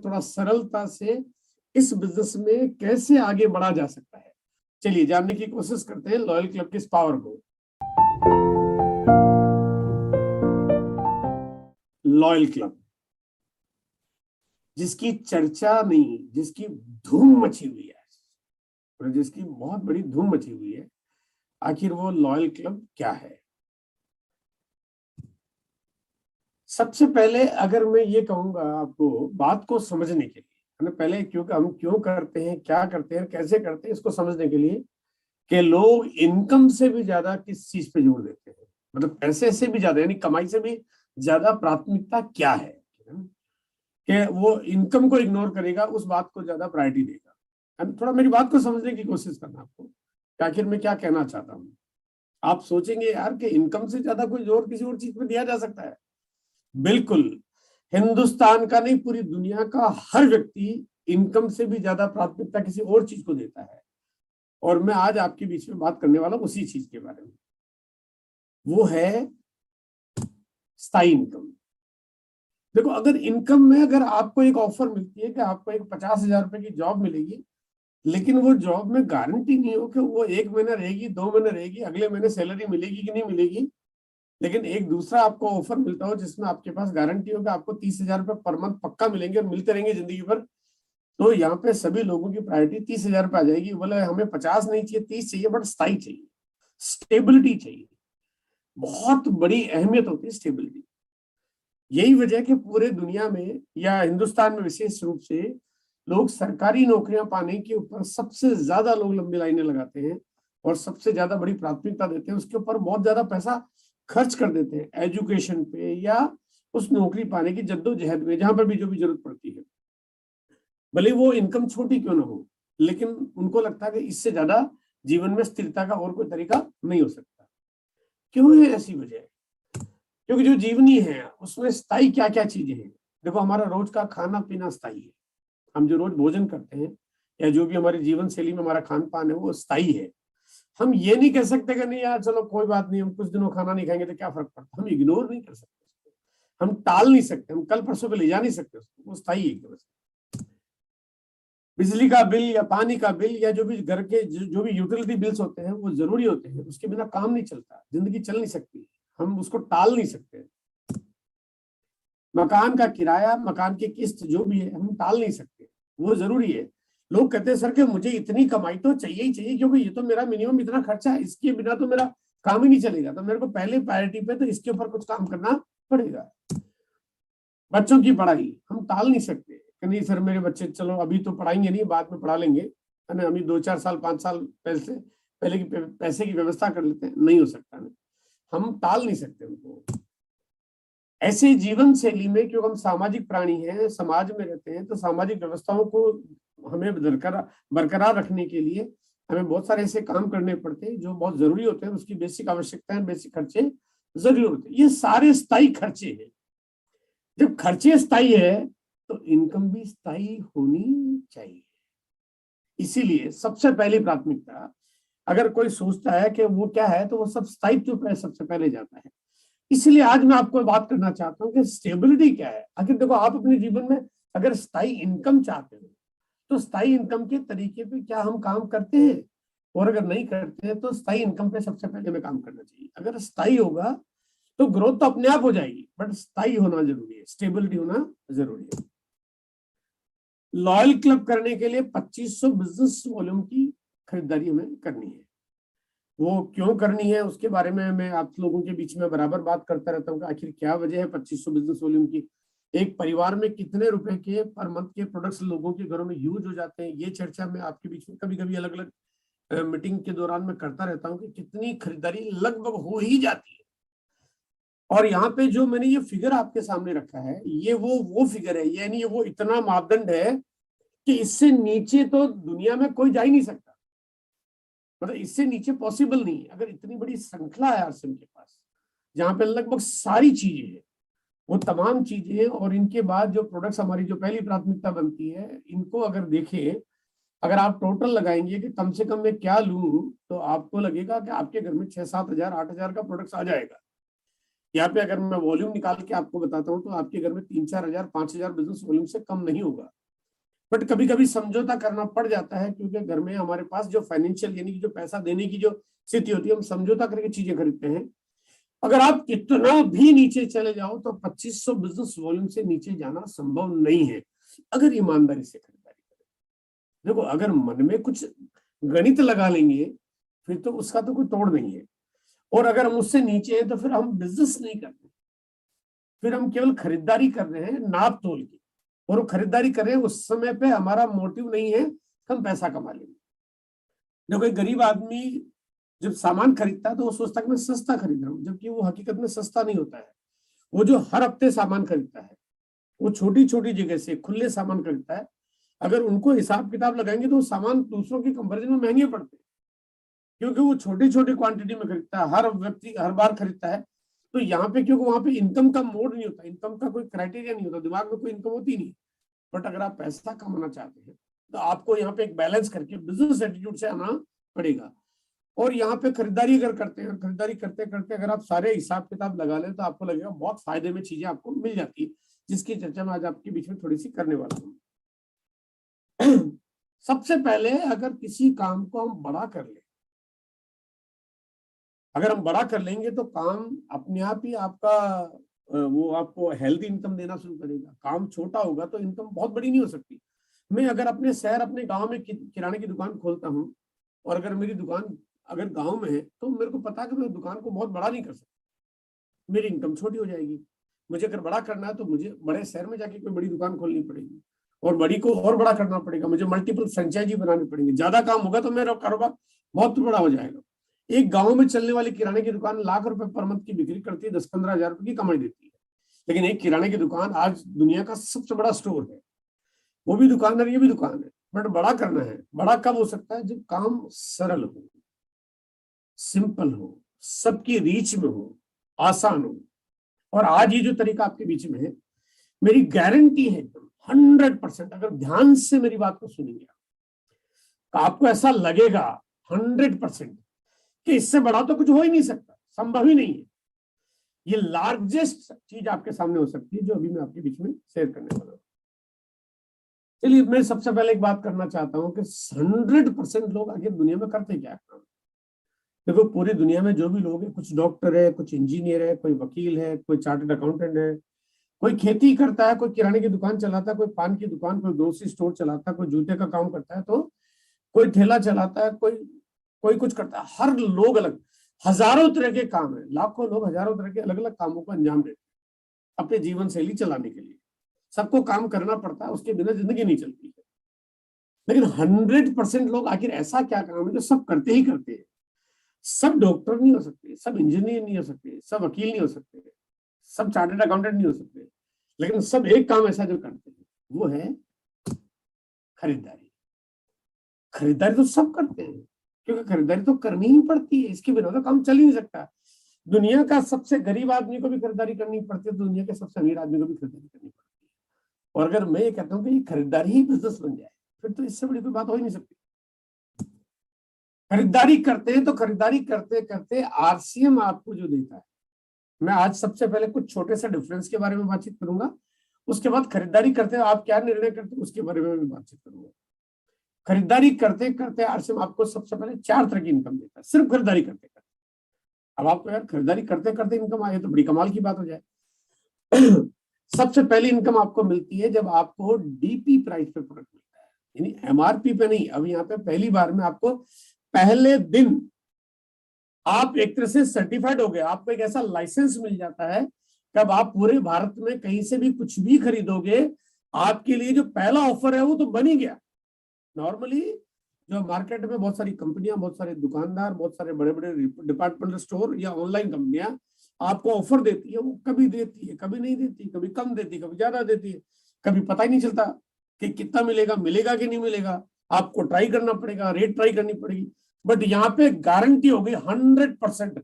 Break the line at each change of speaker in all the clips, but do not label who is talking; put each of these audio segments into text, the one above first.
थोड़ा सरलता से इस बिजनेस में कैसे आगे बढ़ा जा सकता है। चलिए जानने की कोशिश करते हैं लॉयल क्लब की इस पावर को। लॉयल क्लब जिसकी चर्चा नहीं, जिसकी धूम मची हुई है, और जिसकी बहुत बड़ी धूम मची हुई है, आखिर वो लॉयल क्लब क्या है। सबसे पहले अगर मैं ये कहूंगा आपको बात को समझने के लिए, पहले क्योंकि हम क्यों करते हैं, क्या करते हैं, कैसे करते हैं, इसको समझने के लिए कि लोग इनकम से भी ज्यादा किस चीज पे जोर देते हैं, मतलब पैसे से भी ज्यादा यानी कमाई से भी ज्यादा प्राथमिकता क्या है कि वो इनकम को इग्नोर करेगा, उस बात को ज्यादा प्रायोरिटी देगा। थोड़ा मेरी बात को समझने की कोशिश करना आपको कि आखिर मैं क्या कहना चाहता हूँ। आप सोचेंगे यार कि इनकम से ज्यादा कोई जोर किसी और चीज पे दिया जा सकता है। बिल्कुल, हिंदुस्तान का नहीं पूरी दुनिया का हर व्यक्ति इनकम से भी ज्यादा प्राथमिकता किसी और चीज को देता है, और मैं आज आपके बीच में बात करने वाला हूं उसी चीज के बारे में। वो है स्थायी इनकम। देखो, अगर इनकम में अगर आपको एक ऑफर मिलती है कि आपको एक 50,000 रुपए की जॉब मिलेगी, लेकिन वो जॉब में गारंटी नहीं हो कि वो 1 महीना रहेगी, 2 महीने रहेगी, अगले महीने सैलरी मिलेगी कि नहीं मिलेगी, लेकिन एक दूसरा आपको ऑफर मिलता हो जिसमें आपके पास गारंटी हो कि आपको 30,000 रुपए पर मंथ पक्का मिलेंगे और मिलते रहेंगे जिंदगी भर, तो यहाँ पे सभी लोगों की प्रायोरिटी 30,000 रुपए आ जाएगी। बोले हमें 50 नहीं चाहिए, 30 चाहिए, बट स्थायी चाहिए, स्टेबिलिटी चाहिए। बहुत बड़ी अहमियत होती है स्टेबिलिटी। यही वजह कि पूरे दुनिया में या हिंदुस्तान में विशेष रूप से लोग सरकारी नौकरियां पाने के ऊपर सबसे ज्यादा लोग लंबी लाइनें लगाते हैं और सबसे ज्यादा बड़ी प्राथमिकता देते हैं, उसके ऊपर बहुत ज्यादा पैसा खर्च कर देते हैं एजुकेशन पे या उस नौकरी पाने की जद्दोजहद में, जहां पर भी जो भी जरूरत पड़ती है, भले वो इनकम छोटी क्यों ना हो, लेकिन उनको लगता है कि इससे ज्यादा जीवन में स्थिरता का और कोई तरीका नहीं हो सकता। क्यों है ऐसी वजह? क्योंकि जो जीवनी है उसमें स्थायी क्या क्या चीजें हैं। देखो, हमारा रोज का खाना पीना स्थायी है, हम जो रोज भोजन करते हैं या जो भी हमारी जीवन शैली में हमारा खान पान है वो स्थायी है। हम ये नहीं कह सकते कि नहीं यार चलो कोई बात नहीं, हम कुछ दिनों खाना नहीं खाएंगे तो क्या फर्क पड़ता है। हम इग्नोर नहीं कर सकते उसको, हम टाल नहीं सकते, हम कल परसों पे ले जा नहीं सकते उसको, वो स्थायी है एकदम से। बिजली का बिल या पानी का बिल या जो भी घर के जो भी यूटिलिटी बिल्स होते हैं वो जरूरी होते हैं, उसके बिना काम नहीं चलता, जिंदगी चल नहीं सकती, हम उसको टाल नहीं सकते। मकान का किराया, मकान की किस्त जो भी है हम टाल नहीं सकते, वो जरूरी है। लोग कहते हैं सर कि मुझे इतनी कमाई तो चाहिए ही चाहिए क्योंकि ये तो मेरा मिनिमम इतना खर्चा है, इसके बिना तो मेरा काम ही नहीं चलेगा, तो मेरे को पहले प्रायोरिटी पे तो इसके ऊपर कुछ काम करना पड़ेगा। बच्चों की पढ़ाई हम टाल नहीं सकते कि नहीं सर मेरे बच्चे चलो अभी तो पढ़ाएंगे नहीं, बाद में पढ़ा लेंगे, है ना, अभी 2-4 साल 5 साल पहले की पैसे की व्यवस्था कर लेते हैं, नहीं हो सकता ना, हम टाल नहीं सकते उनको। ऐसे जीवन शैली में क्योंकि हम सामाजिक प्राणी हैं, समाज में रहते हैं, तो सामाजिक व्यवस्थाओं को हमें बरकरार रखने के लिए हमें बहुत सारे ऐसे काम करने पड़ते हैं जो बहुत जरूरी होते हैं, उसकी बेसिक आवश्यकताएं, बेसिक खर्चे जरूरी होते हैं। ये सारे स्थायी खर्चे हैं। जब खर्चे स्थायी है तो इनकम भी स्थायी होनी चाहिए। इसीलिए सबसे पहली प्राथमिकता अगर कोई सोचता है कि वो क्या है, तो वो सब स्थायित्व पे सबसे पहले जाता है। इसलिए आज मैं आपको बात करना चाहता हूं कि स्टेबिलिटी क्या है। आखिर देखो, आप अपने जीवन में अगर स्थायी इनकम चाहते हो तो स्थायी इनकम के तरीके पे क्या हम काम करते हैं, और अगर नहीं करते हैं तो स्थायी इनकम पे सबसे पहले हमें काम करना चाहिए। अगर स्थायी होगा तो ग्रोथ तो अपने आप हो जाएगी, बट स्थायी होना जरूरी है, स्टेबिलिटी होना जरूरी है। लॉयल क्लब करने के लिए 2500 बिजनेस वॉल्यूम की खरीदारी हमें करनी है। वो क्यों करनी है उसके बारे में मैं आप लोगों के बीच में बराबर बात करता रहता हूँ कि आखिर क्या वजह है 2500 बिजनेस वॉल्यूम की। एक परिवार में कितने रुपए के पर मंथ के प्रोडक्ट्स लोगों के घरों में यूज हो जाते हैं, ये चर्चा मैं आपके बीच में कभी कभी अलग अलग मीटिंग के दौरान में करता रहता हूँ कि कितनी खरीदारी लगभग हो ही जाती है। और यहाँ पे जो मैंने ये फिगर आपके सामने रखा है, ये वो फिगर है, यानी ये वो इतना मापदंड है कि इससे नीचे तो दुनिया में कोई जा ही नहीं सकता, मतलब इससे नीचे पॉसिबल नहीं है। अगर इतनी बड़ी श्रृंखला है आरसीएम के पास जहां पे लगभग सारी चीजें हैं, वो तमाम चीजें, और इनके बाद जो प्रोडक्ट्स हमारी जो पहली प्राथमिकता बनती है, इनको अगर देखें, अगर आप टोटल लगाएंगे कि कम से कम मैं क्या लूं, तो आपको लगेगा कि आपके घर में 6-7 हजार 8 हजार का प्रोडक्ट्स आ जाएगा। यहाँ पे अगर मैं वॉल्यूम निकाल के आपको बताता हूँ तो आपके घर में 3-4 हजार 5 हजार बिजनेस वॉल्यूम से कम नहीं होगा। बट कभी कभी समझौता करना पड़ जाता है, क्योंकि घर में हमारे पास जो फाइनेंशियल यानी कि जो पैसा देने की जो स्थिति होती है, हम समझौता करके चीजें खरीदते हैं। अगर आप कितना भी नीचे चले जाओ तो 2500 बिजनेस वॉल्यूम से नीचे जाना संभव नहीं है, अगर ईमानदारी से खरीदारी करें। देखो, अगर मन में कुछ गणित लगा लेंगे फिर तो उसका तो कोई तोड़ नहीं है। और अगर हम उससे नीचे हैं तो फिर हम बिजनेस नहीं करते, फिर हम केवल खरीदारी कर रहे हैं नाप तोल की। और वो खरीदारी कर रहे हैं उस समय पे हमारा मोटिव नहीं है कि हम पैसा कमा लेंगे। देखो, एक गरीब आदमी जब सामान खरीदता है तो वो सोचता है कि मैं सस्ता खरीद रहा हूँ, जबकि वो हकीकत में सस्ता नहीं होता है। वो जो हर हफ्ते सामान खरीदता है, वो छोटी छोटी जगह से खुले सामान खरीदता है। अगर उनको हिसाब किताब लगाएंगे तो वो सामान दूसरों के कंपैरिजन में महंगे पड़ते हैं, क्योंकि वो छोटी छोटी क्वांटिटी में खरीदता है, हर व्यक्ति हर बार खरीदता है। तो यहाँ पे क्योंकि वहां पे इनकम का मोड नहीं होता, इनकम का कोई क्राइटेरिया नहीं होता, दिमाग में कोई इनकम होती नहीं। बट अगर आप पैसा कमाना चाहते हैं तो आपको यहाँ पे एक बैलेंस करके बिजनेस एटीट्यूड से आना पड़ेगा। और यहाँ पे खरीदारी अगर करते हैं, खरीदारी करते करते अगर आप सारे हिसाब किताब लगा लें तो आपको लगेगा बहुत फायदे में चीजें आपको मिल जाती है, जिसकी चर्चा मैं आज आपके बीच में थोड़ी सी करने वाला हूँ। सबसे पहले अगर किसी काम को हम बड़ा कर ले, अगर हम बड़ा कर लेंगे तो काम अपने आप ही आपका वो आपको हेल्दी इनकम देना शुरू करेगा। काम छोटा होगा तो इनकम बहुत बड़ी नहीं हो सकती। मैं अगर अपने शहर अपने गांव में किराने की दुकान खोलता हूँ, और अगर मेरी दुकान अगर गांव में है तो मेरे को पता है कि मैं दुकान को बहुत बड़ा नहीं कर सकता, मेरी इनकम छोटी हो जाएगी। मुझे अगर बड़ा करना है तो मुझे बड़े शहर में जाके कोई बड़ी दुकान खोलनी पड़ेगी, और बड़ी को और बड़ा करना पड़ेगा, मुझे मल्टीपल फ्रेंचाइजी बनानी पड़ेगी। ज्यादा काम होगा तो मेरा कारोबार बहुत बड़ा हो जाएगा। एक गांव में चलने वाली किराने की दुकान ₹1,00,000 पर मंथ की बिक्री करती है, 10-15 हजार रुपए की कमाई देती है। लेकिन एक किराने की दुकान आज दुनिया का सबसे बड़ा स्टोर है, वो भी दुकानदार, ये भी दुकान है। बट बड़ा करना है, बड़ा कब हो सकता है? जब काम सरल हो, सिंपल हो, सबकी रीच में हो, आसान हो। और आज ये जो तरीका आपके बीच में है, मेरी गारंटी है 100%, अगर ध्यान से मेरी बात को सुनेंगे तो आपको ऐसा लगेगा 100% कि इससे बड़ा तो कुछ हो ही नहीं सकता, संभव ही नहीं है। ये लार्जेस्ट चीज आपके सामने हो सकती है जो अभी मैं आपके बीच में शेयर करने वाला हूं। चलिए, मैं सबसे पहले एक बात करना चाहता हूं कि 100% लोग आखिर दुनिया में करते क्या काम। देखो, पूरी दुनिया में जो भी लोग हैं, कुछ डॉक्टर है, कुछ इंजीनियर है, कोई वकील है, कोई चार्टर्ड अकाउंटेंट है, कोई खेती करता है, कोई किराने की दुकान चलाता है, कोई पान की दुकान, कोई ग्रोसरी स्टोर चलाता है, कोई जूते का काम करता है, तो कोई ठेला चलाता है, कोई कोई कुछ करता है। हर लोग अलग, हजारों तरह के काम है, लाखों लोग हजारों तरह के अलग अलग कामों को अंजाम देते हैं अपने जीवन शैली चलाने के लिए। सबको काम करना पड़ता है, उसके बिना जिंदगी नहीं चलती है। लेकिन 100% लोग आखिर ऐसा क्या काम है जो सब करते ही करते हैं? सब डॉक्टर नहीं हो सकते, सब इंजीनियर नहीं हो सकते, सब वकील नहीं हो सकते, सब चार्टर्ड अकाउंटेंट नहीं हो सकते, लेकिन सब एक काम ऐसा जो करते हैं, वो है खरीदारी। खरीदारी तो सब करते हैं, क्योंकि खरीदारी तो करनी ही पड़ती है, इसके बिना तो काम चल ही नहीं सकता। दुनिया का सबसे गरीब आदमी को भी खरीदारी करनी पड़ती है, तो दुनिया के सबसे अमीर आदमी को भी खरीदारी करनी पड़ती है। और अगर मैं ये कहता हूँ कि ये खरीदारी ही बिजनेस बन जाए, फिर तो इससे बड़ी कोई बात हो ही नहीं सकती। खरीदारी करते हैं तो खरीदारी करते करते आरसीएम आपको जो देता है, मैं आज सबसे पहले कुछ छोटे से डिफरेंस के बारे में बातचीत करूंगा, उसके बाद खरीदारी करते आप क्या निर्णय करते हैं उसके बारे में भी बातचीत करूंगा। खरीदारी करते करते आरसीएम आपको सबसे पहले 4 तरह की इनकम देता है, सिर्फ खरीदारी करते करते। अब आपको यार खरीदारी करते करते इनकम आए तो बड़ी कमाल की बात हो जाए। सबसे पहली इनकम आपको मिलती है जब आपको डीपी प्राइस पे प्रोडक्ट मिलता है, यानी एमआरपी पे नहीं। अब यहाँ पे पहली बार में आपको पहले दिन आप एक तरह से सर्टिफाइड हो गए, आपको एक ऐसा लाइसेंस मिल जाता है कि अब आप पूरे भारत में कहीं से भी कुछ भी खरीदोगे, आपके लिए जो पहला ऑफर है वो तो बन ही गया। नॉर्मली जो मार्केट में बहुत सारी कंपनियां, बहुत सारे दुकानदार, बहुत सारे बड़े बड़े डिपार्टमेंटल स्टोर या ऑनलाइन कंपनियां आपको ऑफर देती है, वो कभी देती है, कभी नहीं देती, कभी कम देती, कभी ज्यादा देती है, कभी पता ही नहीं चलता कि कितना मिलेगा, मिलेगा कि नहीं मिलेगा। आपको ट्राई करना पड़ेगा, रेट ट्राई करनी पड़ेगी। बट यहाँ पे गारंटी होगी 100%,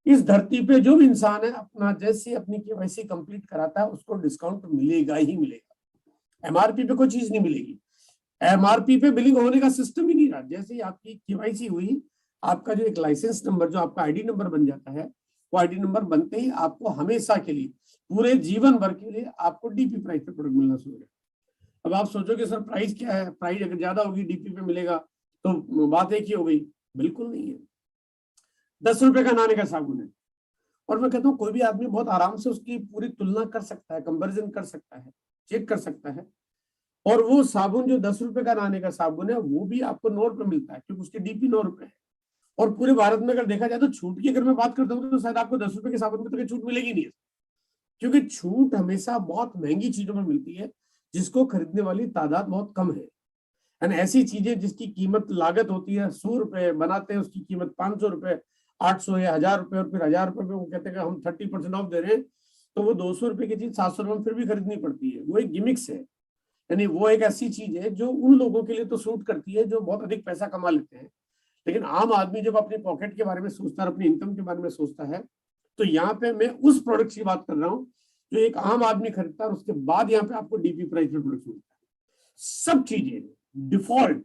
इस धरती पे जो भी इंसान है अपना जैसे अपनी केवाईसी कंप्लीट कराता है उसको डिस्काउंट मिलेगा ही मिलेगा। एमआरपी पे कोई चीज नहीं मिलेगी। एमआरपी पे बिलिंग होने का सिस्टम ही नहीं रहा। जैसे ही आपकी केवाईसी हुई, आपका जो एक लाइसेंस नंबर, जो आपका आईडी नंबर बन जाता है, वो आईडी नंबर बनते ही आपको हमेशा के लिए, पूरे जीवन भर के लिए आपको डीपी प्राइस पे प्रोडक्ट मिलना शुरू हो गया। अब आप सोचोगे सर प्राइस क्या है, प्राइस अगर ज्यादा होगी डीपी पे मिलेगा तो बात एक ही हो गई। बिल्कुल नहीं है। 10 रुपए का नहाने का साबुन है, और मैं कहता हूँ कोई भी आदमी बहुत आराम से उसकी पूरी तुलना कर सकता है, कंपैरिजन कर सकता है, चेक कर सकता है। और वो साबुन जो 10 रुपए का नहाने का साबुन है वो भी आपको 9 रुपए मिलता है, क्योंकि उसकी डीपी 9 रुपए है। और पूरे भारत में अगर देखा जाए तो छूट की अगर मैं बात करता हूँ तो शायद आपको 10 रुपए के साबुन में तो छूट मिलेगी नहीं, क्योंकि छूट हमेशा बहुत महंगी चीजों में मिलती है जिसको खरीदने वाली तादाद बहुत कम है। एंड ऐसी चीजें जिसकी कीमत लागत होती है 100 रुपए, बनाते हैं उसकी कीमत 500 रुपए, 800 या 1000 रुपए, और फिर 1000 रुपए में वो कहते हैं कि हम 30% ऑफ दे रहे हैं, तो वो 200 रुपए की चीज 700 रुपए में फिर भी खरीदनी पड़ती है। वो एक गिमिक्स है, यानी वो एक ऐसी चीज है जो उन लोगों के लिए तो सूट करती है जो बहुत अधिक पैसा कमा लेते हैं। लेकिन आम आदमी जब अपने पॉकेट के बारे में सोचता है, अपनी इनकम के बारे में सोचता है, तो यहाँ पे मैं उस प्रोडक्ट की बात कर रहा हूँ जो एक आम आदमी खरीदता है, और उसके बाद यहाँ पे आपको डीपी प्राइस पे प्रोडक्ट मिलता है। सब चीजें डिफॉल्ट,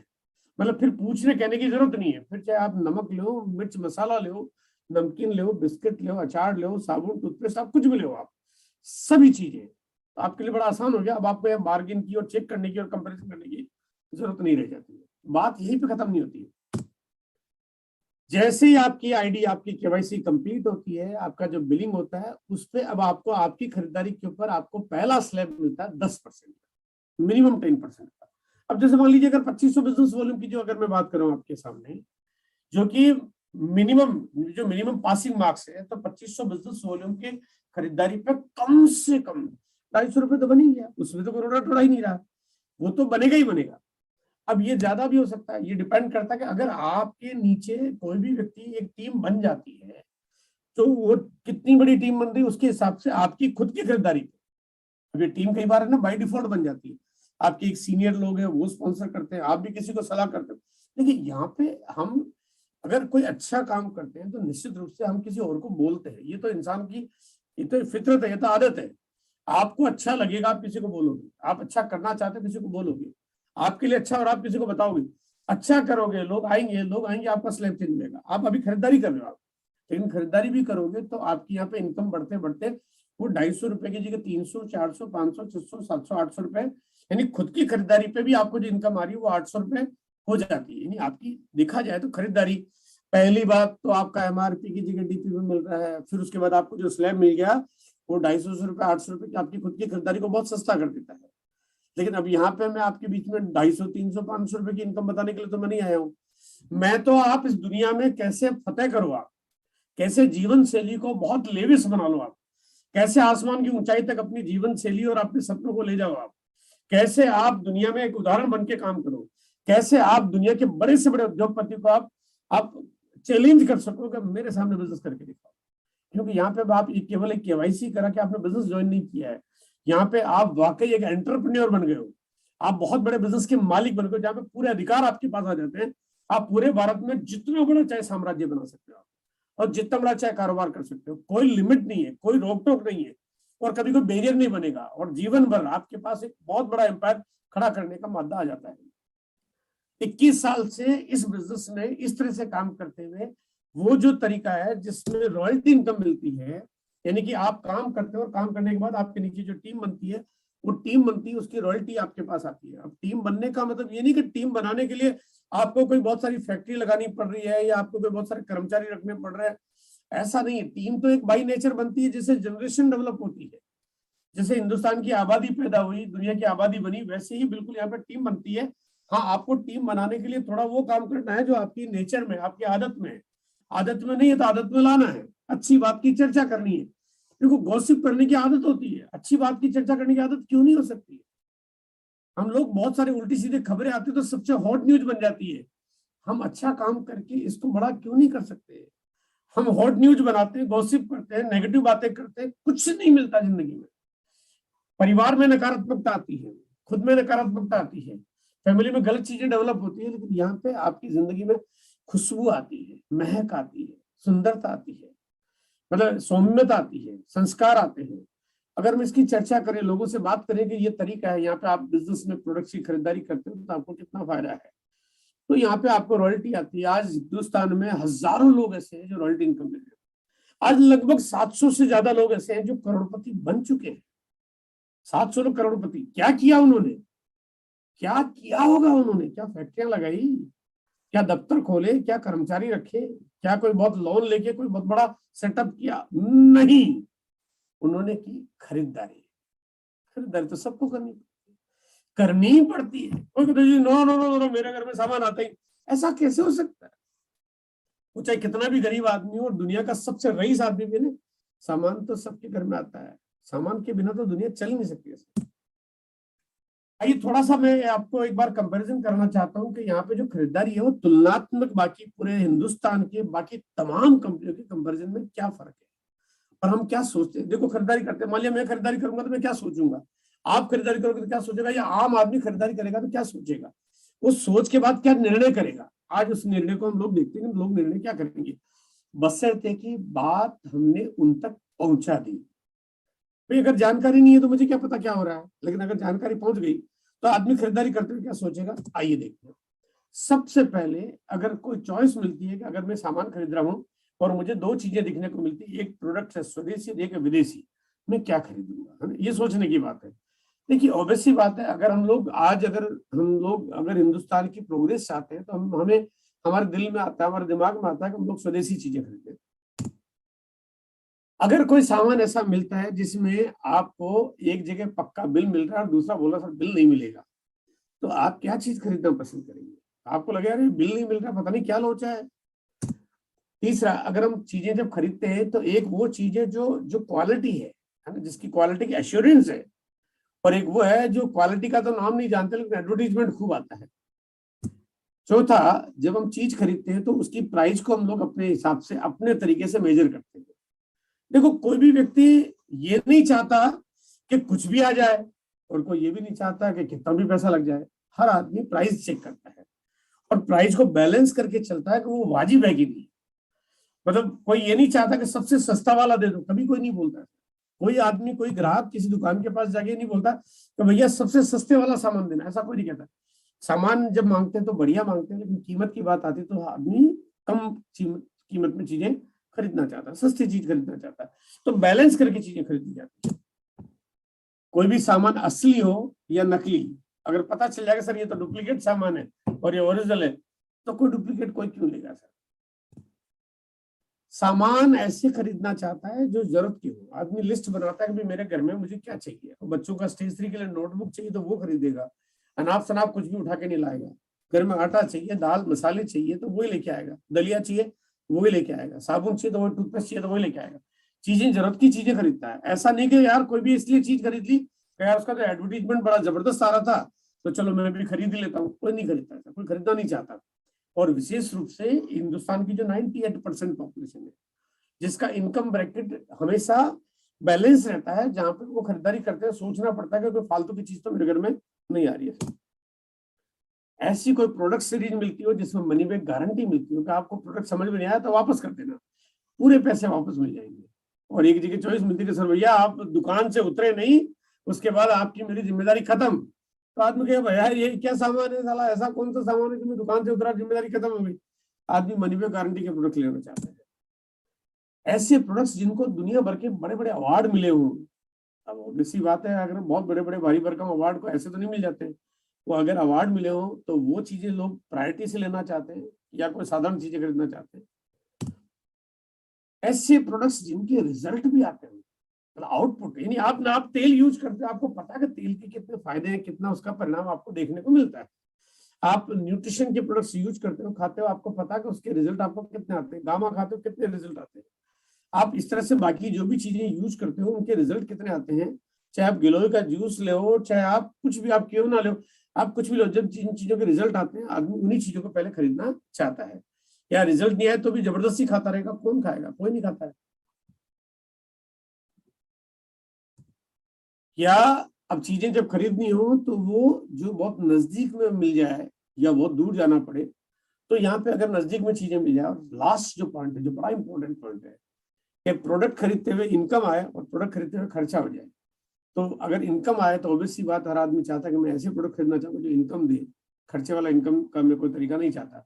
मतलब फिर पूछने कहने की जरूरत नहीं है। फिर चाहे आप नमक लो, मिर्च मसाला लो, नमकीन लो, बिस्किट लो, अचार लो, साबुन, टूथपेस्ट, आप कुछ भी लो, आप सभी चीजें तो आपके लिए बड़ा आसान हो गया। अब आपको यहाँ बार्गेन की और चेक करने की और कंपैरिजन करने की जरूरत नहीं रह जाती है। बात यहीं पे खत्म नहीं होती है। जैसे ही आपकी आईडी, आपकी केवाईसी कंप्लीट होती है, आपका जो बिलिंग होता है उस पर अब आपको आपकी खरीदारी के ऊपर आपको पहला स्लैब मिलता है 10%, मिनिमम 10% का। अब जैसे मान लीजिए अगर 2500 बिजनेस वॉल्यूम की जो अगर मैं बात करूं आपके सामने, जो कि मिनिमम पासिंग मार्क्स है, तो 2500 बिजनेस वॉल्यूम के खरीदारी पे कम से कम 250 रुपए तो बन ही गया, उसमें तो कोई थोड़ा ही नहीं रहा, वो तो बनेगा ही बनेगा। अब ये ज्यादा भी हो सकता है, ये डिपेंड करता है कि अगर आपके नीचे कोई भी व्यक्ति, एक टीम बन जाती है, तो वो कितनी बड़ी टीम बन रही है उसके हिसाब से आपकी खुद की खरीदारी पे। अब ये टीम कई बार है ना बाय डिफॉल्ट बन जाती है, आपके एक सीनियर लोग हैं वो स्पॉन्सर करते हैं, आप भी किसी को सलाह करते हैं। देखिए यहाँ पे हम अगर कोई अच्छा काम करते हैं तो निश्चित रूप से हम किसी और को बोलते हैं, ये तो इंसान की, ये तो फितरत है, ये तो आदत है। आपको अच्छा लगेगा आप किसी को बोलोगे, आप अच्छा करना चाहते हो किसी को बोलोगे, आपके लिए अच्छा और आप किसी को बताओगे, अच्छा करोगे, लोग आएंगे, आपका स्लैब चेंज मिलेगा। आप अभी खरीदारी कर रहे हो आप, लेकिन खरीदारी भी करोगे तो आपकी यहाँ पे इनकम बढ़ते बढ़ते वो 250 रुपए की जगह 300, 400, 500, 600, 700, 800 रुपए, यानी खुद की खरीदारी पे भी आपको जो इनकम आ रही है वो 800 रुपए हो जाती है। यानी आपकी देखा जाए तो खरीदारी, पहली बात तो आपका एमआरपी की जगह डीपी में मिल रहा है, फिर उसके बाद आपको जो स्लैब मिल गया वो 250 रुपए, 800 रुपए की आपकी खुद की खरीदारी को बहुत सस्ता कर देता है। लेकिन अब यहाँ पे मैं आपके बीच में 250, 300, 500 रुपए की इनकम बताने के लिए तो मैं नहीं आया हूँ। मैं तो आप इस दुनिया में कैसे फतेह करो, आप कैसे जीवन शैली को बहुत लेविस बना लो, आप कैसे आसमान की ऊंचाई तक अपनी जीवन शैली और अपने सपनों को ले जाओ, आप कैसे आप दुनिया में एक उदाहरण बन के काम करो, कैसे आप दुनिया के बड़े से बड़े उद्योगपति को आप चैलेंज कर सको कि मेरे सामने बिजनेस करके दिखाओ। क्योंकि यहाँ पे आप केवल एक केवाईसी करा के आपने बिजनेस ज्वाइन नहीं किया है, यहाँ पे आप वाकई एक एंटरप्रेन्योर बन गए हो, आप बहुत बड़े बिजनेस के मालिक बन गए, जहाँ पे पूरे अधिकार आपके पास आ जाते हैं। आप पूरे भारत में जितना बड़ा चाहे साम्राज्य बना सकते हो आप, और जितना बड़ा चाहे कारोबार कर सकते हो, कोई लिमिट नहीं है, कोई रोक टोक नहीं है, और कभी कोई बैरियर नहीं बनेगा, और जीवन भर आपके पास एक बहुत बड़ा एम्पायर खड़ा करने का मादा आ जाता है। 21 साल से इस बिजनेस में इस तरह से काम करते हुए, वो जो तरीका है जिसमें रॉयल्टी इनकम मिलती है, यानी कि आप काम करते हो और काम करने के बाद आपके नीचे जो टीम बनती है, वो टीम बनती है, उसकी रॉयल्टी आपके पास आती है। अब टीम बनने का मतलब ये नहीं कि टीम बनाने के लिए आपको कोई बहुत सारी फैक्ट्री लगानी पड़ रही है या आपको कोई बहुत सारे कर्मचारी रखने पड़ रहे हैं, ऐसा नहीं है। टीम तो एक बाई नेचर बनती है, जैसे जनरेशन डेवलप होती है, जैसे हिंदुस्तान की आबादी पैदा हुई, दुनिया की आबादी बनी, वैसे ही बिल्कुल यहाँ पर टीम बनती है। हाँ, आपको टीम बनाने के लिए थोड़ा वो काम करना है जो आपकी नेचर में, आपकी आदत में, आदत में नहीं है तो आदत में लाना है। अच्छी बात की चर्चा करनी है, देखो गॉसिप करने की आदत होती है, अच्छी बात की चर्चा करने की आदत क्यों नहीं हो सकती है। हम लोग बहुत सारे उल्टी सीधे खबरें आती है तो सबसे हॉट न्यूज बन जाती है, हम अच्छा काम करके इसको बड़ा क्यों नहीं कर सकते। हम हॉट न्यूज बनाते हैं, गॉसिप करते हैं, नेगेटिव बातें करते हैं, कुछ नहीं मिलता जिंदगी में। परिवार में नकारात्मकता आती है, खुद में नकारात्मकता आती है, फैमिली में गलत चीजें डेवलप होती है, लेकिन यहाँ पे आपकी जिंदगी में खुशबू आती है, महक आती है, सुंदरता आती है, मतलब सौम्यता आती है, संस्कार आते हैं। अगर हम इसकी चर्चा करें, लोगों से बात करें कि ये तरीका है, यहाँ पे आप बिजनेस में प्रोडक्ट्स की खरीदारी करते हो तो आपको कितना फायदा है, तो यहाँ पे आपको रॉयल्टी आती है। आज हिंदुस्तान में हजारों लोग ऐसे हैं जो रॉयल्टी इनकम ले रहे हैं। आज लगभग 700 से ज्यादा लोग ऐसे हैं जो करोड़पति बन चुके हैं। 700 लोग करोड़पति। क्या किया उन्होंने? क्या किया होगा उन्होंने? क्या फैक्ट्रियां लगाई, क्या दफ्तर खोले, क्या कर्मचारी रखे, क्या कोई बहुत लोन लेके कोई बहुत बड़ा सेटअप किया? नहीं, उन्होंने की खरीदारी। खरीदारी तो सबको करनी ही पड़ती है। कोई कहता है नो नो नो नो, मेरे घर में सामान आता ही, ऐसा कैसे हो सकता है? वो चाहे कितना भी गरीब आदमी हो और दुनिया का सबसे रईस आदमी भी ना, सामान तो सबके घर में आता है। सामान के बिना तो दुनिया चल नहीं सकती। आइए थोड़ा सा मैं आपको एक बार कंपैरिजन करना चाहता हूं कि यहाँ पे जो खरीदारी है वो तुलनात्मक बाकी पूरे हिंदुस्तान के बाकी तमाम कंपनियों के कंपैरिजन में क्या फर्क है और हम क्या सोचते हैं। देखो, खरीदारी करते हैं, मान लिया मैं खरीदारी करूंगा तो मैं क्या सोचूंगा, आप खरीदारी करोगे तो क्या सोचेगा, या आम आदमी खरीदारी करेगा तो क्या सोचेगा, वो सोच के बाद क्या निर्णय करेगा। आज उस निर्णय को हम लोग देखते हैं, लोग निर्णय क्या करेंगे, बशर्ते की बात हमने उन तक पहुंचा दी। भाई अगर जानकारी नहीं है तो मुझे क्या पता क्या हो रहा है, लेकिन अगर जानकारी पहुंच गई तो आदमी खरीदारी करते हुए क्या सोचेगा। आइए देखते हैं। सबसे पहले अगर कोई चॉइस मिलती है कि अगर मैं सामान खरीद रहा हूं और मुझे दो चीजें दिखने को मिलती है, एक प्रोडक्ट है स्वदेशी, एक है विदेशी, मैं क्या खरीदूंगा, है ना? ये सोचने की बात है। देखिए ऑब्वियस सी बात है, अगर हम लोग आज अगर हिंदुस्तान की प्रोग्रेस चाहते हैं तो हमें हमारे दिल में आता है, हमारे दिमाग में आता है कि हम लोग स्वदेशी चीजें खरीदें। अगर कोई सामान ऐसा मिलता है जिसमें आपको एक जगह पक्का बिल मिल रहा है और दूसरा बोला सर बिल नहीं मिलेगा, तो आप क्या चीज खरीदना पसंद करेंगे? आपको लगेगा अरे बिल नहीं मिल रहा, पता नहीं क्या लोचा है। तीसरा, अगर हम चीजें जब खरीदते हैं तो एक वो चीजें जो जो क्वालिटी है ना, जिसकी क्वालिटी की एश्योरेंस है, और एक वो है जो क्वालिटी का तो नाम नहीं जानते लेकिन एडवर्टीजमेंट खूब आता है। चौथा, जब हम चीज खरीदते हैं तो उसकी प्राइस को हम लोग अपने हिसाब से अपने तरीके से मेजर करते हैं। देखो, कोई भी व्यक्ति ये नहीं चाहता कि कुछ भी आ जाए और कोई ये भी नहीं चाहता कि कितना भी पैसा लग जाए। हर आदमी प्राइस चेक करता है और प्राइस को बैलेंस करके चलता है कि वो वाजिब है कि नहीं। मतलब कोई ये नहीं चाहता कि सबसे सस्ता वाला दे दो, कभी कोई नहीं बोलता। कोई आदमी, कोई ग्राहक किसी दुकान के पास जाके नहीं बोलता कि भैया सबसे सस्ते वाला सामान देना, ऐसा कोई नहीं कहता। सामान जब मांगते हैं तो बढ़िया मांगते हैं, लेकिन कीमत की बात आती है तो आदमी कम कीमत में चीजें खरीदना चाहता है, सस्ती चीज खरीदना चाहता है। तो बैलेंस करके चीजें खरीदी जाती है। कोई भी सामान असली हो या नकली, अगर पता चल जाएगा सर ये तो डुप्लीकेट सामान है और ये ओरिजिनल है, तो कोई डुप्लीकेट कोई क्यों लेगा सर। सामान ऐसे खरीदना चाहता है जो जरूरत की हो। आदमी लिस्ट बनाता है कि मेरे घर में मुझे क्या चाहिए। बच्चों का स्टेशनरी के लिए नोटबुक चाहिए तो वो खरीदेगा, अनाप शनाप कुछ भी उठा के नहीं लाएगा। घर में आटा चाहिए, दाल मसाले चाहिए तो वही लेके आएगा, दलिया चाहिए वही लेके आएगा, साबुन चाहिए तो वही, टूथपेस्ट चाहिए तो वही लेके आएगा। चीजें जरूरत की चीजें खरीदता है। ऐसा नहीं कि यार कोई भी इसलिए चीज खरीद ली यार उसका तो एडवर्टीजमेंट बड़ा जबरदस्त आ रहा था तो चलो मैं भी खरीद ही लेता हूँ। कोई नहीं खरीदता, कोई खरीदना नहीं चाहता। और विशेष रूप से हिंदुस्तान की जो 98% पॉपुलेशन है, जिसका इनकम ब्रैकेट हमेशा बैलेंस रहता है, जहां पे वो खरीदारी करते हैं सोचना पड़ता है कि कोई फालतू की चीज तो मेरे घर में नहीं आ रही है। ऐसी कोई प्रोडक्ट सीरीज मिलती हो जिसमें मनी बैक गारंटी मिलती हो कि आपको प्रोडक्ट समझ में नहीं आया तो वापस कर देना, पूरे पैसे वापस मिल जाएंगे। और एक जगह चॉइस मिलती है सर भैया आप दुकान से उतरे नहीं, उसके बाद आपकी मेरी जिम्मेदारी खत्म। तो आदमी कहे भैया ये क्या सामान है साला, ऐसा कौन सा सामान है कि मैं दुकान से उतरा जिम्मेदारी खत्म हो गई। आदमी मनी बैक गारंटी के प्रोडक्ट लेना चाहता है। ऐसे प्रोडक्ट्स जिनको दुनिया भर के बड़े बड़े अवार्ड मिले हुए, अब ऑब्वियसली बात है अगर बहुत बड़े बड़े भारी भरकम अवार्ड को ऐसे तो नहीं मिल जाते, वो अगर अवार्ड मिले हो तो वो चीजें लोग प्रायोरिटी से लेना चाहते हैं या कोई साधारण चीजें खरीदना चाहते हैं। ऐसे प्रोडक्ट्स जिनके रिजल्ट भी आते हैं, मतलब आउटपुट, यानी आप तेल यूज करते हो, आपको पता है कि तेल के कितने फायदे हैं, कितना उसका परिणाम आपको देखने को मिलता है। आप न्यूट्रिशन के प्रोडक्ट्स यूज करते हो, खाते हो, आपको पता है कि उसके रिजल्ट आपको कितने आते हैं। गामा खाते हो कितने रिजल्ट आते हैं। आप इस तरह से बाकी जो भी चीजें यूज करते हो उनके रिजल्ट कितने आते हैं। चाहे आप गिलोय का जूस ले, चाहे आप कुछ भी आप क्यों ना लो, आप कुछ भी लो, जब जिन चीजों के रिजल्ट आते हैं आदमी उन्हीं चीजों को पहले खरीदना चाहता है। या रिजल्ट नहीं आए तो भी जबरदस्ती खाता रहेगा, कौन खाएगा, कोई नहीं खाता है। या अब चीजें जब खरीदनी हो तो वो जो बहुत नजदीक में मिल जाए या बहुत दूर जाना पड़े, तो यहाँ पे अगर नजदीक में चीजें मिल जाए। और लास्ट जो पॉइंट है, जो बड़ा इंपॉर्टेंट पॉइंट है कि प्रोडक्ट खरीदते हुए इनकम आए और प्रोडक्ट खरीदते हुए खर्चा हो जाए। तो अगर इनकम आए तो ऑब्वियस सी बात, हर आदमी चाहता है कि मैं ऐसे प्रोडक्ट खरीदना चाहूँ जो इनकम दे। खर्चे वाला इनकम का मैं कोई तरीका नहीं चाहता।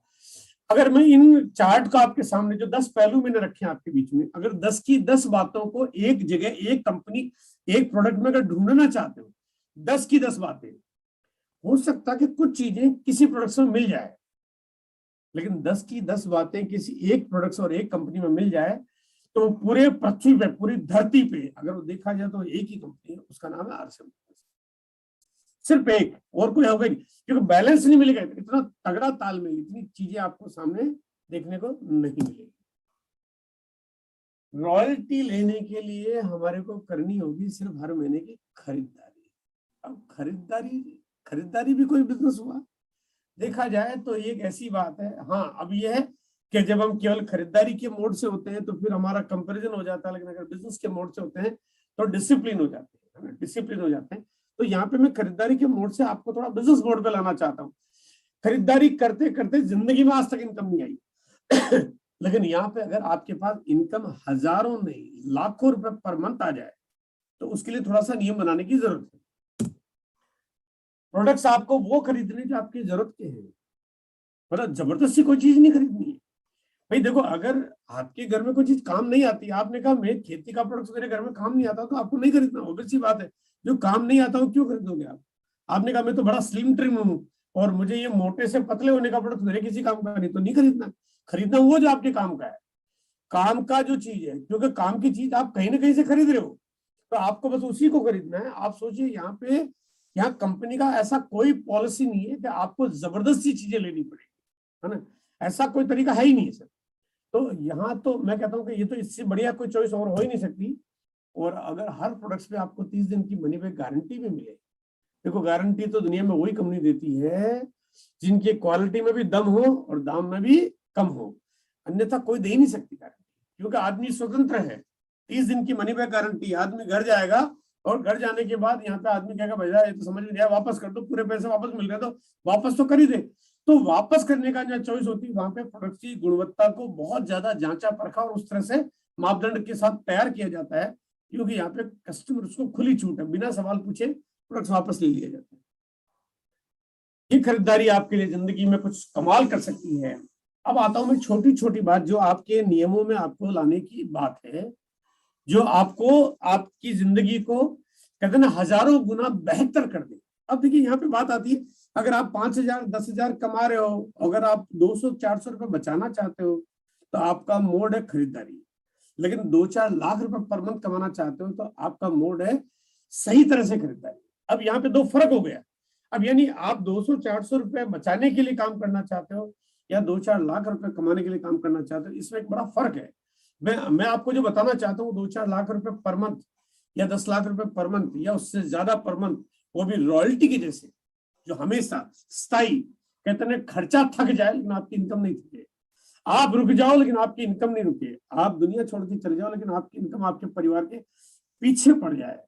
अगर मैं इन चार्ट को आपके सामने जो 10 पहलू मैंने रखे हैं आपके बीच में, अगर 10 की 10 बातों को एक जगह, एक कंपनी, एक प्रोडक्ट में अगर ढूंढना चाहते हो, 10 की 10 बातें, हो सकता है कि कुछ चीजें किसी प्रोडक्ट में मिल जाए, लेकिन 10 की 10 बातें किसी एक प्रोडक्ट और एक कंपनी में मिल जाए तो पूरे पृथ्वी पे, पूरी धरती पे अगर वो देखा जाए तो एक ही कंपनी है, उसका नाम है आरसीएम। सिर्फ एक, और कोई होगा नहीं, क्योंकि बैलेंस नहीं मिलेगा, इतना तगड़ा तालमेल, इतनी चीजें आपको सामने देखने को नहीं मिलेगी। रॉयल्टी लेने के लिए हमारे को करनी होगी सिर्फ हर महीने की खरीदारी। अब खरीदारी भी कोई बिजनेस हुआ? देखा जाए तो एक ऐसी बात है। हाँ, अब यह है कि जब हम केवल खरीदारी के मोड से होते हैं तो फिर हमारा कंपैरिजन हो जाता है, लेकिन अगर बिजनेस के मोड से होते हैं तो डिसिप्लिन हो जाते हैं, है ना, डिसिप्लिन हो जाते हैं। तो यहाँ पे मैं खरीदारी के मोड से आपको थोड़ा बिजनेस मोड पे लाना चाहता हूँ। खरीदारी करते करते जिंदगी में आज तक इनकम नहीं आई लेकिन यहाँ पे अगर आपके पास इनकम हजारों नहीं लाखों रुपए पर मंथ आ जाए तो उसके लिए थोड़ा सा नियम बनाने की जरूरत है। प्रोडक्ट्स आपको वो खरीदने जो आपकी जरूरत के हैं, मतलब जबरदस्ती कोई चीज नहीं खरीदनी है। भाई देखो, अगर आपके घर में कोई चीज काम नहीं आती, आपने कहा मैं खेती का प्रोडक्ट मेरे घर में काम नहीं आता, तो आपको नहीं खरीदना, ऑब्वियस सी बात है। जो काम नहीं आता हो क्यों खरीदोगे आप? आपने कहा मैं तो बड़ा स्लिम ट्रिम हूँ और मुझे ये मोटे से पतले होने का प्रोडक्ट मेरे किसी काम का नहीं, तो नहीं खरीदना। खरीदना वो जो आपके काम का है, काम का जो चीज है, क्योंकि काम की चीज आप कहीं ना कहीं से खरीद रहे हो, तो आपको बस उसी को खरीदना है। आप सोचिए यहाँ पे, यहाँ कंपनी का ऐसा कोई पॉलिसी नहीं है कि आपको जबरदस्ती चीजें लेनी पड़ेगी, है ना, ऐसा कोई तरीका है ही नहीं सर। तो यहाँ तो मैं कहता हूँ कि ये तो इससे बढ़िया कोई चॉइस और हो ही नहीं सकती। और अगर हर प्रोडक्ट्स पे आपको 30 दिन की मनी बैक गारंटी भी मिले, देखो गारंटी तो दुनिया में वही कंपनी देती है जिनकी क्वालिटी में भी दम हो और दाम में भी कम हो, अन्यथा कोई दे ही नहीं सकती गारंटी, क्योंकि आदमी स्वतंत्र है। 30 दिन की मनी बैक गारंटी, आदमी घर जाएगा और घर जाने के बाद यहाँ पे आदमी कहेगा भैया ये तो समझ में नहीं आया, वापस कर दो, पूरे पैसे वापस मिल रहे तो वापस तो कर ही दे। तो वापस करने का जो चॉइस होती है, वहां पे प्रोडक्ट की गुणवत्ता को बहुत ज्यादा जांचा परखा और उस तरह से मापदंड के साथ तैयार किया जाता है, क्योंकि यहाँ पे कस्टमर को खुली छूट है, बिना सवाल पूछे प्रोडक्ट वापस ले लिए जाते हैं। ये खरीदारी आपके लिए जिंदगी में कुछ कमाल कर सकती है। अब आता हूं मैं छोटी छोटी बात जो आपके नियमों में आपको लाने की बात है, जो आपको आपकी जिंदगी को कहते हैं ना हजारों गुना बेहतर कर दे। अब देखिए यहाँ पे बात आती है, अगर आप 5,000 10,000 कमा रहे हो, अगर आप 200-400 रुपए बचाना चाहते हो तो आपका मोड है खरीदारी। लेकिन 2-4 लाख रुपए पर मंथ कमाना चाहते हो तो आपका मोड है सही तरह से खरीदारी। अब यहाँ पे दो फर्क हो गया। अब यानी आप 200-400 रुपए बचाने के लिए काम करना चाहते हो या 2-4 लाख रुपए कमाने के लिए काम करना चाहते हो, इसमें एक बड़ा फर्क है। मैं आपको जो बताना चाहता हूँ, 2-4 लाख रुपए पर मंथ या 10 लाख रुपए पर मंथ या उससे ज्यादा पर मंथ, वो भी रॉयल्टी की जैसे, जो हमेशा स्थायी, कहते हैं खर्चा थक जाए लेकिन आपकी इनकम नहीं थके, आप रुक जाओ लेकिन आपकी इनकम नहीं रुके, आप दुनिया छोड़ के चले जाओ लेकिन आपकी इनकम आपके परिवार के पीछे पड़ जाए,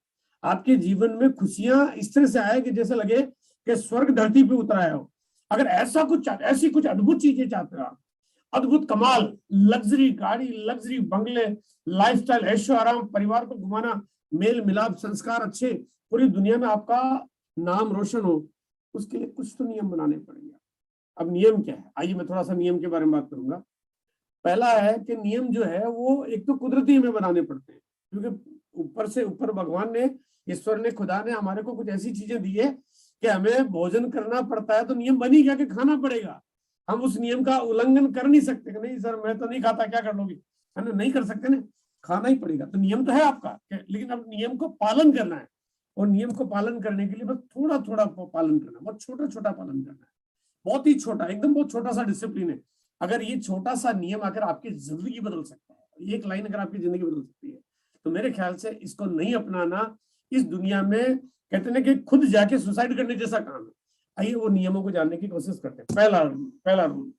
आपके जीवन में खुशियां इस तरह से आए कि जैसे लगे कि स्वर्ग धरती पे उतर आया हो। अगर ऐसा कुछ, ऐसी कुछ अद्भुत चीजें चाहते हो आप, अद्भुत कमाल, लग्जरी गाड़ी, लग्जरी बंगले, लाइफस्टाइल, ऐशो आराम, परिवार को घुमाना, मेल मिलाप, संस्कार अच्छे, पूरी दुनिया में आपका नाम रोशन हो, उसके लिए कुछ तो नियम बनाने पड़ेंगे। अब नियम क्या है, आइए मैं थोड़ा सा नियम के बारे में बात करूंगा। पहला है कि नियम जो है वो एक तो कुदरती हमें बनाने पड़ते हैं, क्योंकि ऊपर से ऊपर भगवान ने, ईश्वर ने, खुदा ने हमारे को कुछ ऐसी चीजें दी है कि हमें भोजन करना पड़ता है, तो नियम बनी गया कि खाना पड़ेगा। हम उस नियम का उल्लंघन कर नहीं सकते, नहीं सर मैं तो नहीं खाता, क्या कर लोगे, है ना, नहीं कर सकते ना, खाना ही पड़ेगा। तो नियम तो है आपका, लेकिन अब नियम को पालन करना है, और नियम को पालन करने के लिए बस थोड़ा थोड़ा पालन करना, बहुत छोटा छोटा पालन करना है, बहुत ही छोटा, एकदम बहुत छोटा सा डिसिप्लिन है। अगर ये छोटा सा नियम अगर आपकी जिंदगी बदल सकता है, एक लाइन अगर आपकी जिंदगी बदल सकती है, तो मेरे ख्याल से इसको नहीं अपनाना इस दुनिया में, कहते हैं कि खुद जाके सुसाइड करने जैसा काम है। आइए वो नियमों को जानने की कोशिश करते हैं। पहला रूल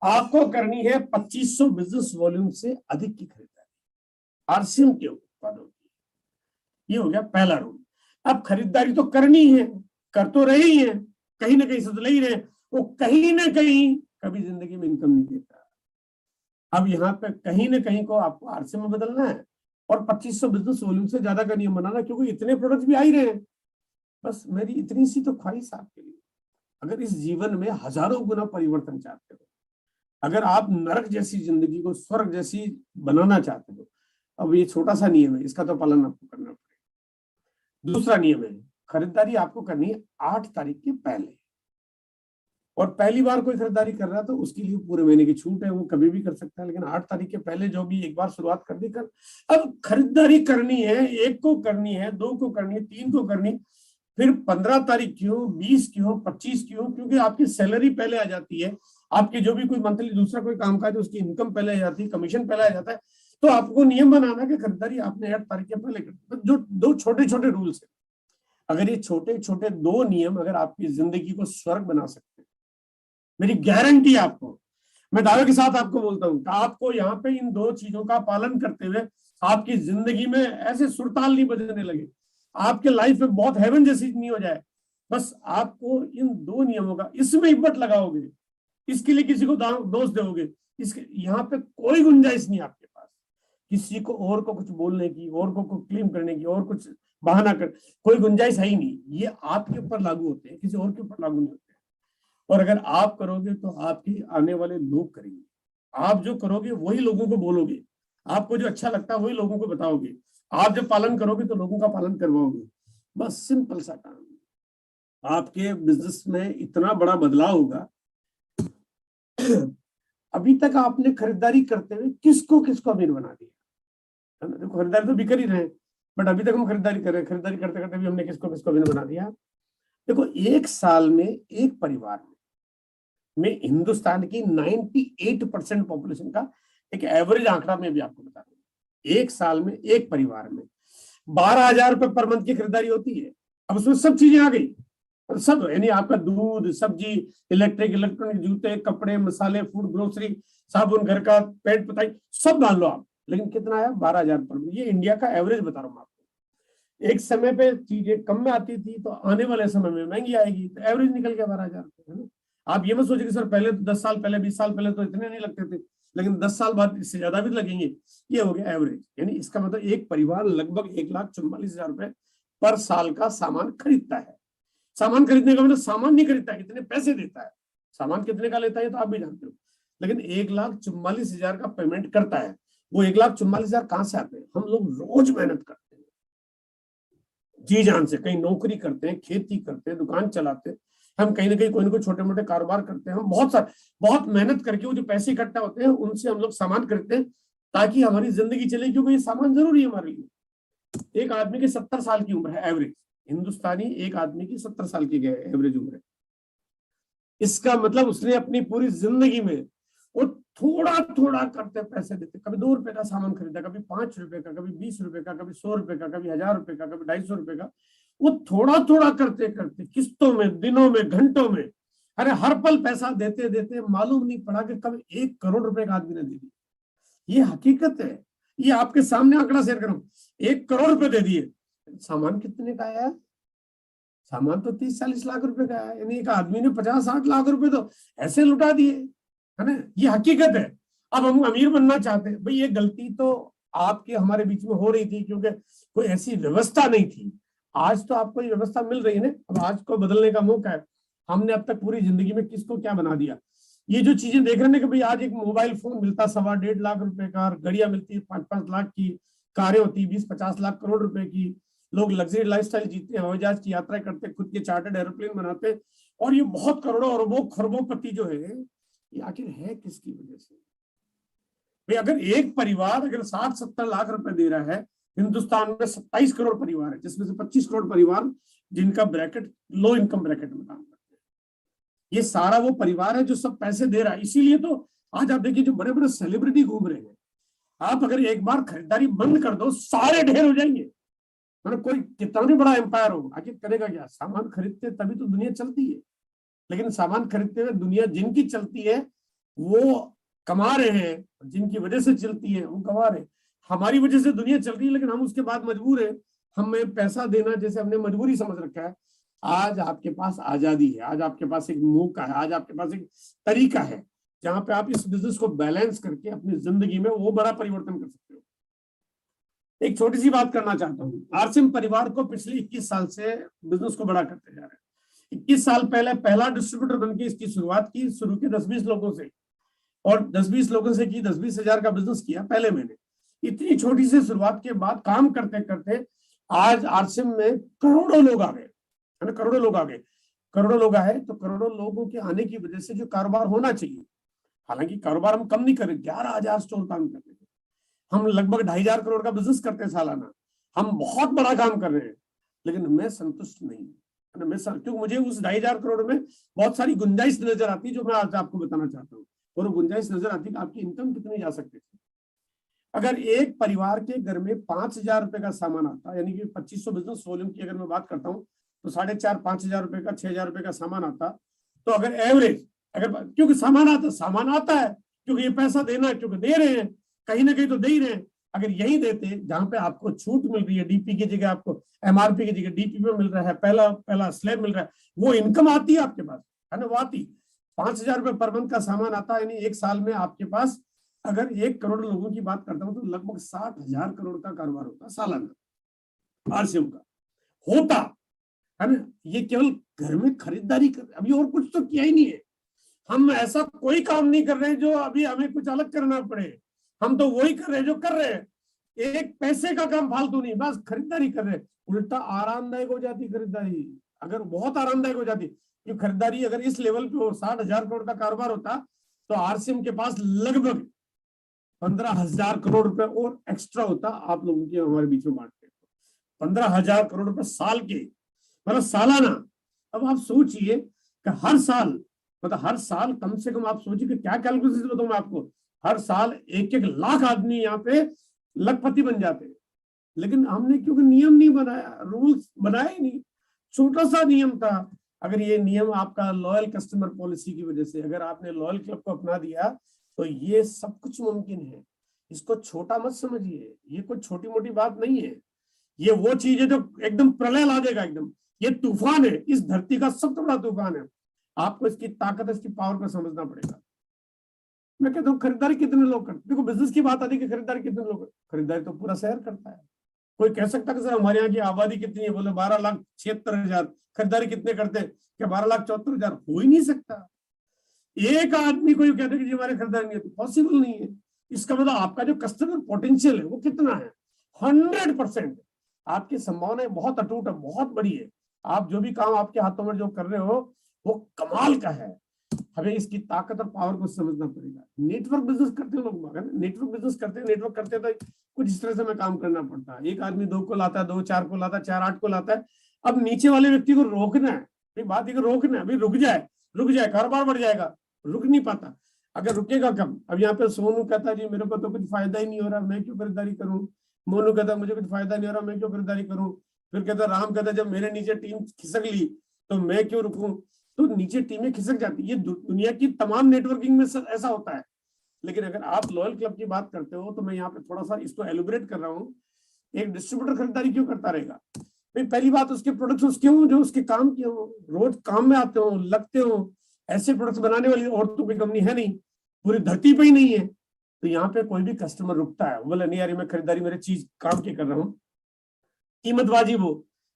आपको करनी है 2500 बिजनेस वॉल्यूम से अधिक की खरीदारी आरसीएम के उत्पादों की। ये हो गया पहला रूल। अब खरीदारी तो करनी है, कर तो रहे ही है, कहीं ना कहीं से तो ले ही रहे, वो कहीं ना कहीं कभी जिंदगी में इनकम नहीं देता। अब यहाँ पे कहीं ना कहीं को आपको आरसीएम में बदलना है और 2500 बिजनेस वॉल्यूम से ज्यादा का नियम बनाना, क्योंकि इतने प्रोडक्ट भी आ ही रहे हैं। बस मेरी इतनी सी तो ख्वाहिश आपके लिए, अगर इस जीवन में हजारों गुना परिवर्तन चाहते हो, अगर आप नरक जैसी जिंदगी को स्वर्ग जैसी बनाना चाहते हो, अब ये छोटा सा नियम है, इसका तो पालन आपको करना पड़ेगा। दूसरा नियम है, खरीदारी आपको करनी है 8 तारीख के पहले। और पहली बार कोई खरीदारी कर रहा है तो उसके लिए पूरे महीने की छूट है, वो कभी भी कर सकता है, लेकिन 8 तारीख के पहले जो भी एक बार शुरुआत कर दी कर। अब खरीदारी करनी है, 1 को करनी है, 2 को करनी है, 3 को करनी, फिर 15 तारीख क्यों, 20 क्यों, 25 क्यों? क्योंकि आपकी सैलरी पहले आ जाती है, आपकी जो भी कोई मंथली दूसरा कोई काम का है उसकी इनकम पहले आ जाती है, कमीशन पहले आ जाता है। तो आपको नियम बनाना कि खरीदारी आपने 8 तारीख के पहले कर। जो 2 छोटे छोटे रूल्स है, अगर ये छोटे छोटे 2 नियम अगर आपकी जिंदगी को स्वर्ग बना सकते हैं, मेरी गारंटी आपको, मैं दावे के साथ आपको बोलता हूं, आपको यहाँ पे इन 2 चीजों का पालन करते हुए आपकी जिंदगी में ऐसे सुरताल नहीं बजने लगे, आपके लाइफ में बहुत हेवन जैसी नहीं हो जाए। बस आपको इन 2 नियमों का, इसमें हिम्मत लगाओगे, इसके लिए किसी को दोष दोगे, इसके यहाँ पे कोई गुंजाइश नहीं आपके पास किसी को और को कुछ बोलने की, और को क्लेम करने की, और कुछ बहाना कर, कोई गुंजाइश है ही नहीं। ये आपके ऊपर लागू होते हैं, किसी और के ऊपर लागू नहीं होते। और अगर आप करोगे तो आपके आने वाले लोग करेंगे, आप जो करोगे वही लोगों को बोलोगे, आपको जो अच्छा लगता है वही लोगों को बताओगे, आप जब पालन करोगे तो लोगों का पालन करवाओगे। बस सिंपल सा काम। आपके बिजनेस में इतना बड़ा बदलाव होगा। अभी तक आपने खरीदारी करते हुए किसको किसको अमीर बना दिया, देखो खरीदारी तो भी कर ही रहे, बट अभी तक हम खरीदारी कर रहे हैं, खरीदारी करते करते भी हमने किसको किसको अमीर बना दिया। देखो 1 साल में एक परिवार में हिंदुस्तान की 98% पॉपुलेशन का एक एवरेज आंकड़ा मैं भी आपको बता दूं, 1 साल में एक परिवार में 12,000 रुपए पर मंथ की खरीदारी होती है। अब उसमें सब चीजें आ गई, और सब यानी आपका दूध, सब्जी, इलेक्ट्रॉनिक, जूते, कपड़े, मसाले, फूड, ग्रोसरी, साबुन, घर का पेट पुताई, सब मान लो आप। लेकिन कितना आया? 12,000 पर मंथ। ये इंडिया का एवरेज बता रहा हूँ आपको। एक समय पे चीजें कम में आती थी, तो आने वाले समय में महंगी आएगी, तो एवरेज निकल गया 12,000 रुपए, है ना। आप ये मत सोचिए कि सर पहले तो 10 साल पहले, 20 साल पहले तो इतने नहीं लगते थे, लेकिन 10 साल बाद इससे ज्यादा भी लगेंगे। ये हो गया एवरेज, यानी इसका मतलब एक परिवार लगभग 1,44,000 रुपए पर साल का सामान खरीदता है। सामान खरीदने का मतलब सामान नहीं खरीदता है, कितने पैसे देता है, सामान कितने का लेता है तो आप भी जानते हो, लेकिन 1,44,000 का पेमेंट करता है। वो 1,44,000 कहां से आते हैं? हम लोग रोज मेहनत करते हैं, जी जान से, कहीं नौकरी करते हैं, खेती करते हैं, दुकान चलाते हैं, हम कहीं ना कहीं कोई ना कोई छोटे मोटे कारोबार करते हैं, हम बहुत मेहनत करके वो जो पैसे इकट्ठा होते हैं उनसे हम लोग सामान खरीदते हैं ताकि हमारी जिंदगी चले, क्योंकि ये सामान जरूरी है हमारे लिए। एक आदमी की 70 साल की उम्र है एवरेज, हिंदुस्तानी एक आदमी की 70 साल की एवरेज उम्र है। इसका मतलब उसने अपनी पूरी जिंदगी में वो थोड़ा थोड़ा करते पैसे देते, कभी 2 रुपए का सामान खरीदा, कभी 5 रुपए का, कभी 20 रुपए का, कभी 100 रुपए का, कभी 1,000 रुपए का, कभी 250 रुपए का। वो थोड़ा थोड़ा करते करते किस्तों में, दिनों में, घंटों में, अरे हर पल पैसा देते देते मालूम नहीं पड़ा कि कब 1 करोड़ रुपए का आदमी ने दे दिया। ये हकीकत है, ये आपके सामने आंकड़ा शेयर करूं, 1 करोड़ रुपए दे दिए। सामान कितने का आया? सामान तो 30-40 लाख रुपए का है, यानी एक आदमी ने 50-60 लाख रुपए तो ऐसे लुटा दिए, है ना। ये हकीकत है। अब हम अमीर बनना चाहते हैं, भाई ये गलती तो आपके हमारे बीच में हो रही थी क्योंकि कोई ऐसी व्यवस्था नहीं थी। आज तो आपको ये व्यवस्था मिल रही है ना, अब आज को बदलने का मौका है। हमने अब तक पूरी जिंदगी में किसको क्या बना दिया। ये जो चीजें देख रहे हैं कि भाई आज एक मोबाइल फोन मिलता 1.25 लाख रुपए का, घड़ियां मिलती है 5-5 लाख की, कारें होती 20-50 लाख करोड़ रुपए की, लोग लग्जरी लाइफस्टाइल जीते हैं, हवाई जहाज की यात्रा करते, खुद के चार्टर्ड एरोप्लेन बनाते, और ये बहुत करोड़ों अरबों खरबों जो है, ये आखिर है किसकी वजह से? भाई अगर एक परिवार अगर 60-70 लाख रुपए दे रहा है, हिंदुस्तान में 27 करोड़ परिवार है, जिसमें से 25 करोड़ परिवार जिनका ब्रैकेट लो इनकम ब्रैकेट में काम करते हैं, ये सारा वो परिवार है जो सब पैसे दे रहा है। इसीलिए तो आज आप देखिए जो बड़े बड़े सेलिब्रिटी घूम रहे हैं, आप अगर एक बार खरीदारी बंद कर दो सारे ढेर हो जाएंगे। मतलब कोई कितना भी बड़ा एम्पायर हो, आखिर करेगा क्या? सामान खरीदते तभी तो दुनिया चलती है, लेकिन सामान खरीदते हुए दुनिया जिनकी चलती है वो कमा रहे हैं, जिनकी वजह से चलती है वो कमा रहे हैं। हमारी वजह से दुनिया चल रही है, लेकिन हम उसके बाद मजबूर है, हमें पैसा देना जैसे हमने मजबूरी समझ रखा है। आज आपके पास आजादी है, आज आपके पास एक मौका है, आज आपके पास एक तरीका है जहां पे आप इस बिजनेस को बैलेंस करके अपनी जिंदगी में वो बड़ा परिवर्तन कर सकते हो। एक छोटी सी बात करना चाहता हूँ, आरसीएम परिवार को पिछले 21 साल से बिजनेस को बड़ा करते जा रहे हैं। 21 साल पहले पहला डिस्ट्रीब्यूटर बनकर इसकी शुरुआत की, शुरू के 10-20 लोगों से। और 10-20 लोगों से की, 10-20 हजार का बिजनेस किया पहले महीने। इतनी छोटी सी शुरुआत के बाद काम करते करते आज आरसीएम में करोड़ों लोग आ गए, है ना, करोड़ों लोग आ गए। करोड़ों लोग आए तो करोड़ों लोगों के आने की वजह से जो कारोबार होना चाहिए, हालांकि कारोबार हम कम नहीं कर रहे, 11,000 स्टोर काम कर रहे थे, हम लगभग 2,500 करोड़ का बिजनेस करते हैं सालाना, हम बहुत बड़ा काम कर रहे हैं, लेकिन मैं संतुष्ट नहीं हूँ। क्योंकि मुझे उस 2,500 करोड़ में बहुत सारी गुंजाइश नजर आती है जो मैं आज आपको बताना चाहता हूँ। और गुंजाइश नजर आती है कि आपकी इनकम कितनी जा सकती है। अगर एक परिवार के घर में 5,000 रुपए का सामान आता, यानी कि 2,500 बिजनेस वॉल्यूम की अगर मैं बात करता हूँ, तो 4,500-5,000 रुपए का, 6,000 रुपए का सामान आता, तो अगर एवरेज, अगर क्योंकि सामान आता है, क्योंकि ये पैसा देना है, क्योंकि दे रहे हैं, कहीं ना कहीं तो दे ही रहे हैं। अगर यही देते जहां पे आपको छूट मिल रही है, डीपी की जगह आपको एमआरपी की जगह डीपी पे मिल रहा है, पहला पहला स्लैब मिल रहा है, वो इनकम आती है आपके पास, है ना, वो आती। 5,000 रुपए पर मंथ का सामान आता है, यानी एक साल में आपके पास, अगर 1 करोड़ लोगों की बात करता हूं तो लगभग 60,000 करोड़ का कारोबार होता सालाना आरसीएम का होता, है ना। ये केवल घर में खरीदारी कर, अभी और कुछ तो किया ही नहीं है। हम ऐसा कोई काम नहीं कर रहे हैं जो अभी हमें कुछ अलग करना पड़े, हम तो वही कर रहे हैं जो कर रहे हैं। एक पैसे का काम फालतू नहीं, बस खरीदारी कर रहे हैं। उल्टा आरामदायक हो जाती खरीदारी, अगर बहुत आरामदायक हो जाती। कि खरीदारी अगर इस लेवल पे हो, 60,000 करोड़ का कारोबार होता, तो आरसीएम के पास लगभग 15,000 करोड़ रुपए और एक्स्ट्रा होता आप लोगों के हमारे बीच में बांटते। 15,000 करोड़ रुपए साल के, मतलब सालाना। अब आप सोचिए कि हर साल, मतलब हर साल कम से कम आप सोचिए कि क्या कैलकुलेशन बताऊं मैं आपको, हर साल 1-1 लाख आदमी यहाँ पे लखपति बन जाते हैं। लेकिन हमने क्योंकि नियम नहीं बनाया, रूल्स बनाया ही नहीं, छोटा सा नियम था। अगर ये नियम आपका लॉयल कस्टमर पॉलिसी की वजह से, अगर आपने लॉयल क्लब को अपना दिया, तो ये सब कुछ मुमकिन है। इसको छोटा मत समझिए, ये कोई छोटी मोटी बात नहीं है। ये वो चीज है जो एकदम प्रलय ला देगा, एकदम ये तूफान है, इस धरती का सबसे बड़ा तूफान है। आपको इसकी ताकत, इसकी पावर को समझना पड़ेगा। मैं कहता हूँ खरीदारी कितने लोग करते, देखो बिजनेस की बात आती है कि खरीदारी कितने लोग, खरीदारी तो पूरा शहर करता है। कोई कह सकता है कि सर हमारे यहाँ की आबादी कितनी है, बोले 12,76,000, खरीदारी कितने करते हैं, क्या 12,74,000? हो ही नहीं सकता। एक आदमी को कहते कि जी हमारे खरीदारी नहीं है, पॉसिबल नहीं है। इसका मतलब आपका जो कस्टमर पोटेंशियल है वो कितना है, 100%। आपकी संभावनाएं बहुत अटूट है, बहुत बड़ी है। आप जो भी काम आपके हाथों में जो कर रहे हो वो कमाल का है। हमें इसकी ताकत और पावर को समझना पड़ेगा। नेटवर्क बिजनेस करते हैं लोग, नेटवर्क बिजनेस करते हैं, नेटवर्क करते हैं तो कुछ इस तरह से हमें काम करना पड़ता है। एक आदमी 2 को लाता है, 2 4 को लाता है, 4 8 को लाता है। अब नीचे वाले व्यक्ति को रोकना है, बात है रोकना है, भाई रुक जाए, कारोबार बढ़ जाएगा। रुक नहीं पाता। अगर रुकेगा कम, अब यहाँ पे सोनू कहता जी मेरे को तो कुछ फायदा ही नहीं हो रहा, मैं क्यों खरीदारी करूं। मोनू कहता मुझे कुछ फायदा नहीं हो रहा, मैं क्यों खरीदारी करूं। फिर कहता राम कहता जब मेरे नीचे टीम खिसक ली तो मैं क्यों रुकूं। तो नीचे टीमें खिसक जाती है। ये दुनिया की तमाम नेटवर्किंग में ऐसा होता है। लेकिन अगर आप लॉयल क्लब की बात करते हो तो मैं यहाँ पे थोड़ा सा इसको एलिब्रेट कर रहा हूँ। एक डिस्ट्रीब्यूटर खरीदारी क्यों करता रहेगा, भाई पहली बात उसके प्रोडक्ट्स उसके हों जो उसके काम के हों, रोज काम में आते हो, लगते हो। ऐसे प्रोडक्ट्स बनाने वाली और तो कोई कंपनी है नहीं, पूरी धरती पे ही नहीं है। तो यहाँ पे कोई भी कस्टमर रुकता है, बोले नहीं यार मैं खरीदारी मेरे चीज काम की कर रहा हूँ, कीमत वाजिब हो।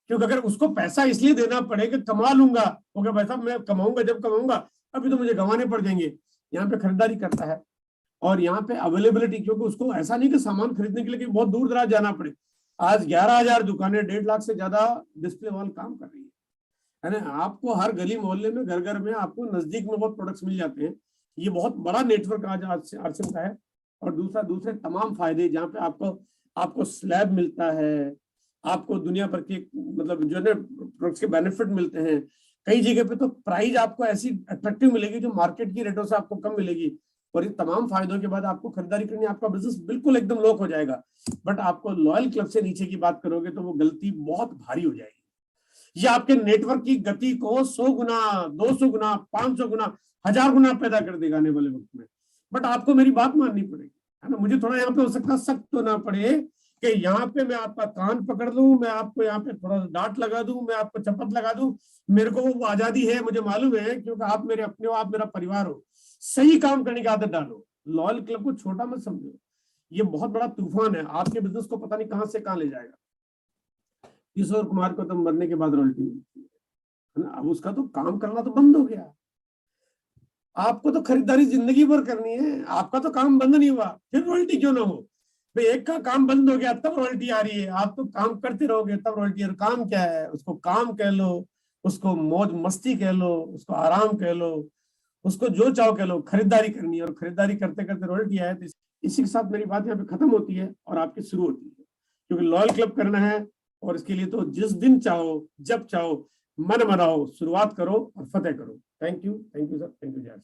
क्योंकि अगर उसको पैसा इसलिए देना पड़े कि कमा लूंगा, ओके भाई साहब मैं कमाऊंगा जब कमाऊंगा, अभी तो मुझे गंवाने पड़ जाएंगे, यहाँ पे खरीदारी करता है। और यहाँ पे अवेलेबिलिटी, क्योंकि उसको ऐसा नहीं कि सामान खरीदने के लिए बहुत दूर दराज जाना पड़े। आज 11,000 दुकानें 1.5 लाख से ज्यादा डिस्प्ले वॉल काम कर रही है ना। आपको हर गली मोहल्ले में, घर घर में आपको नजदीक में बहुत प्रोडक्ट्स मिल जाते हैं। ये बहुत बड़ा नेटवर्क आज आरसीएम का है। और दूसरे तमाम फायदे, जहाँ पे आपको स्लैब मिलता है, आपको दुनिया भर के मतलब जो है प्रोडक्ट्स के बेनिफिट मिलते हैं। कई जगह पे तो प्राइस आपको ऐसी अट्रैक्टिव मिलेगी जो मार्केट की रेटों से आपको कम मिलेगी। और ये तमाम फायदों के बाद आपको खरीदारी करनी, आपका बिजनेस बिल्कुल एकदम लॉक हो जाएगा। बट आपको लॉयल क्लब से नीचे की बात करोगे तो वो गलती बहुत भारी हो जाएगी। ये आपके नेटवर्क की गति को 100 गुना, 200 गुना, 500 गुना, 1000 गुना पैदा कर देगा आने वाले वक्त में। बट आपको मेरी बात माननी पड़ेगी, है ना। मुझे थोड़ा यहाँ पे हो सकता है सख्त तो ना पड़े कि यहाँ पे मैं आपका कान पकड़ लूं, मैं आपको यहाँ पे थोड़ा डांट लगा दूं, मैं आपको चपत लगा दूं। मेरे को वो आजादी है, मुझे मालूम है, क्योंकि आप मेरे अपने हो, आप मेरा परिवार हो। सही काम करने की आदत डालो। लॉयल क्लब को छोटा मत समझो, ये बहुत बड़ा तूफान है, आपके बिजनेस को पता नहीं कहां से कहां ले जाएगा। किशोर कुमार को तो मरने के बाद रॉयल्टी मिलती है ना। अब उसका तो काम करना तो बंद हो गया। आपको तो खरीदारी जिंदगी भर करनी है, आपका तो काम बंद नहीं हुआ, फिर रॉयल्टी क्यों ना हो भाई? एक का काम बंद हो गया तब रॉयल्टी आ रही है, आप तो काम करते रहोगे तब रॉयल्टी। और काम क्या है, उसको काम कह लो, उसको मौज मस्ती कह लो, उसको आराम कह लो, उसको जो चाहो कह लो, खरीदारी करनी है। और खरीदारी करते करते रॉयल्टी आए तो इसी के साथ मेरी बात यहाँ पे खत्म होती है और आपकी शुरू होती है, क्योंकि लॉयल क्लब करना है। और इसके लिए तो जिस दिन चाहो जब चाहो मन बनाओ, शुरुआत करो और फतेह करो। Thank you sir, thank you जय।